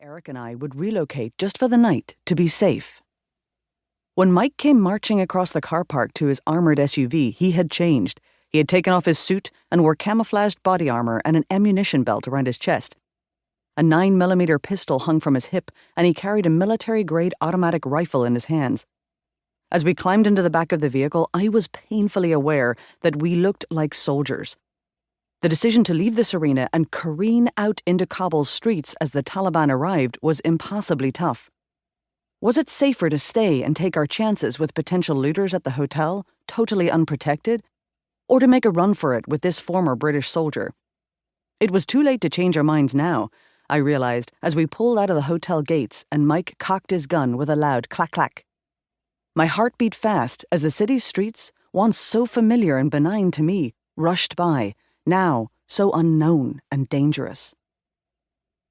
Eric and I would relocate just for the night to be safe. When Mike came marching across the car park to his armored SUV, he had changed. He had taken off his suit and wore camouflaged body armor and an ammunition belt around his chest. A 9mm pistol hung from his hip, and he carried a military-grade automatic rifle in his hands. As we climbed into the back of the vehicle, I was painfully aware that we looked like soldiers. The decision to leave this arena and careen out into Kabul's streets as the Taliban arrived was impossibly tough. Was it safer to stay and take our chances with potential looters at the hotel, totally unprotected, or to make a run for it with this former British soldier? It was too late to change our minds now, I realized, as we pulled out of the hotel gates and Mike cocked his gun with a loud clack-clack. My heart beat fast as the city's streets, once so familiar and benign to me, rushed by, now so unknown and dangerous.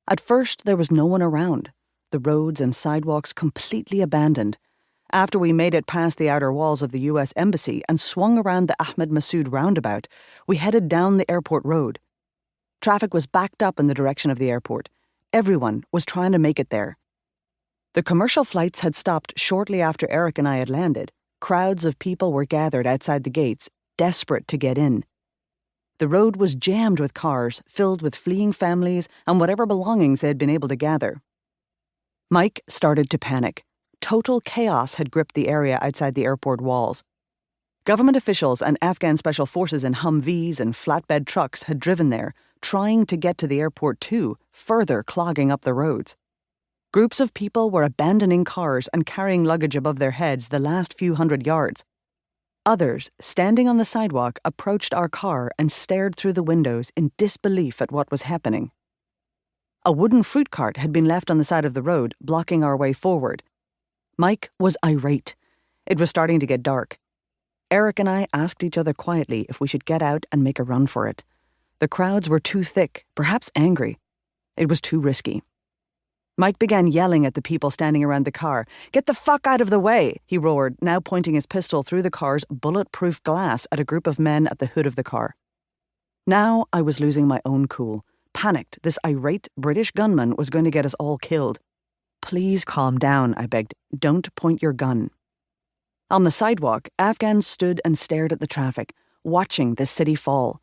At first, there was no one around, the roads and sidewalks completely abandoned. After we made it past the outer walls of the U.S. Embassy and swung around the Ahmed Massoud roundabout, we headed down the airport road. Traffic was backed up in the direction of the airport. Everyone was trying to make it there. The commercial flights had stopped shortly after Eric and I had landed. Crowds of people were gathered outside the gates, desperate to get in. The road was jammed with cars, filled with fleeing families and whatever belongings they had been able to gather. Mike started to panic. Total chaos had gripped the area outside the airport walls. Government officials and Afghan special forces in Humvees and flatbed trucks had driven there, trying to get to the airport too, further clogging up the roads. Groups of people were abandoning cars and carrying luggage above their heads the last few hundred yards. Others, standing on the sidewalk, approached our car and stared through the windows in disbelief at what was happening. A wooden fruit cart had been left on the side of the road, blocking our way forward. Mike was irate. It was starting to get dark. Eric and I asked each other quietly if we should get out and make a run for it. The crowds were too thick, perhaps angry. It was too risky. Mike began yelling at the people standing around the car. "Get the fuck out of the way," he roared, now pointing his pistol through the car's bulletproof glass at a group of men at the hood of the car. Now I was losing my own cool. Panicked, this irate British gunman was going to get us all killed. "Please calm down," I begged. "Don't point your gun." On the sidewalk, Afghans stood and stared at the traffic, watching the city fall.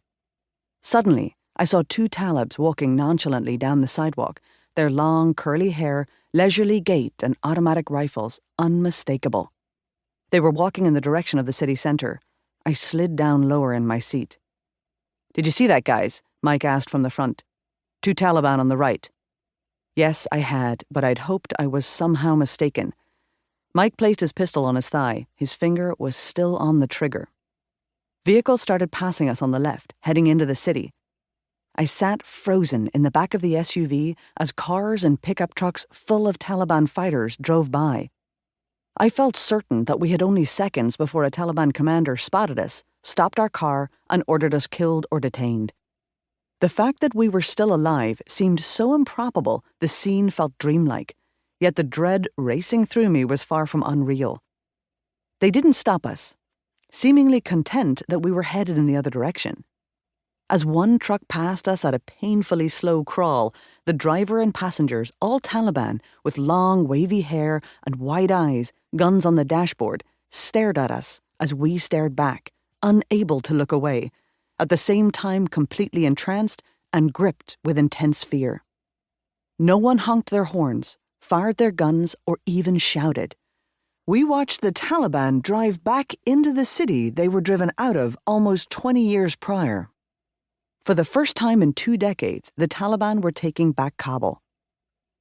Suddenly, I saw two Talibs walking nonchalantly down the sidewalk, their long, curly hair, leisurely gait, and automatic rifles unmistakable. They were walking in the direction of the city center. I slid down lower in my seat. "Did you see that, guys?" Mike asked from the front. "Two Taliban on the right." Yes, I had, but I'd hoped I was somehow mistaken. Mike placed his pistol on his thigh. His finger was still on the trigger. Vehicles started passing us on the left, heading into the city. I sat frozen in the back of the SUV as cars and pickup trucks full of Taliban fighters drove by. I felt certain that we had only seconds before a Taliban commander spotted us, stopped our car, and ordered us killed or detained. The fact that we were still alive seemed so improbable the scene felt dreamlike, yet the dread racing through me was far from unreal. They didn't stop us, seemingly content that we were headed in the other direction. As one truck passed us at a painfully slow crawl, the driver and passengers, all Taliban, with long, wavy hair and wide eyes, guns on the dashboard, stared at us as we stared back, unable to look away, at the same time completely entranced and gripped with intense fear. No one honked their horns, fired their guns, or even shouted. We watched the Taliban drive back into the city they were driven out of almost 20 years prior. For the first time in 2 decades, the Taliban were taking back Kabul.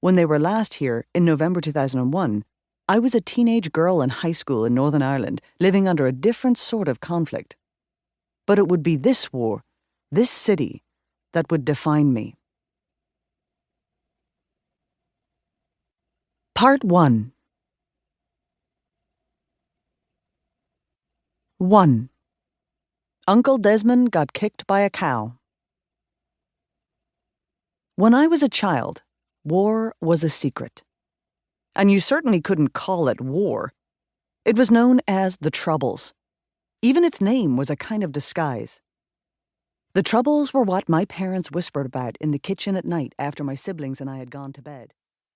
When they were last here, in November 2001, I was a teenage girl in high school in Northern Ireland, living under a different sort of conflict. But it would be this war, this city, that would define me. Part 1. 1. Uncle Desmond got kicked by a cow. When I was a child, war was a secret. And you certainly couldn't call it war. It was known as the Troubles. Even its name was a kind of disguise. The Troubles were what my parents whispered about in the kitchen at night after my siblings and I had gone to bed.